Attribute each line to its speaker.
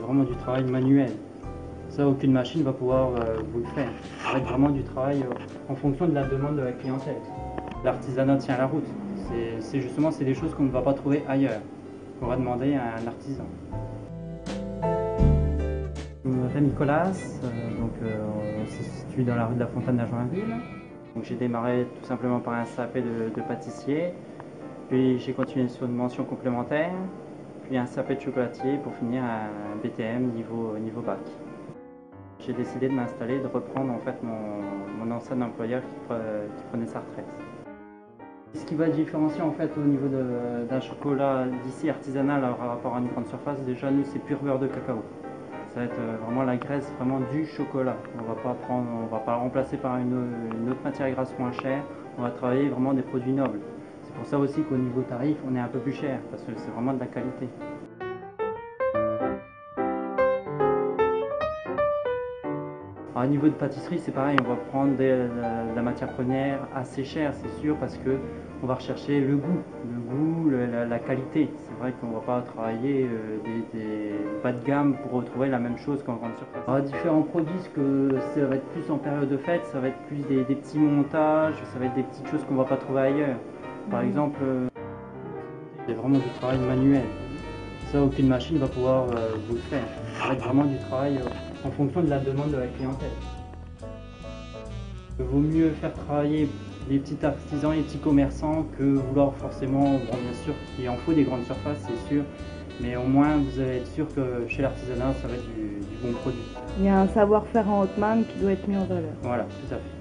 Speaker 1: vraiment du travail manuel. Ça, aucune machine va pouvoir vous le faire. Ça va être vraiment du travail en fonction de la demande de la clientèle. L'artisanat tient la route. C'est justement des choses qu'on ne va pas trouver ailleurs. On va demander à un artisan. Je m'appelle Nicolas, on se situe dans la rue de la Fontaine à Joinville. J'ai démarré tout simplement par un CAP de pâtissier, puis j'ai continué sur une mention complémentaire, puis un CAP de chocolatier pour finir un BTM niveau bac. J'ai décidé de m'installer, de reprendre en fait mon ancien employeur qui prenait sa retraite. Ce qui va différencier en fait au niveau d'un chocolat d'ici artisanal par rapport à une grande surface, déjà nous c'est pur beurre de cacao. Ça va être vraiment la graisse vraiment du chocolat. On va pas le remplacer par une autre matière grasse moins chère. On va travailler vraiment des produits nobles. C'est pour ça aussi qu'au niveau tarif, on est un peu plus cher parce que c'est vraiment de la qualité. Alors, au niveau de pâtisserie, c'est pareil, on va prendre de la matière première assez chère, c'est sûr, parce qu'on va rechercher le goût, la qualité. C'est vrai qu'on ne va pas travailler des bas de gamme pour retrouver la même chose qu'en grande surface. Alors, différents produits, ça va être plus en période de fête, ça va être plus des petits montages, ça va être des petites choses qu'on ne va pas trouver ailleurs. Par exemple, c'est vraiment du travail manuel. Ça, aucune machine va pouvoir vous le faire. Ça va être vraiment du travail en fonction de la demande de la clientèle. Il vaut mieux faire travailler les petits artisans, les petits commerçants que vouloir forcément, bon, bien sûr qu'il en faut des grandes surfaces, c'est sûr, mais au moins vous allez être sûr que chez l'artisanat ça va être du bon produit.
Speaker 2: Il y a un savoir-faire en haute main qui doit être mis en valeur.
Speaker 1: Voilà, tout à fait.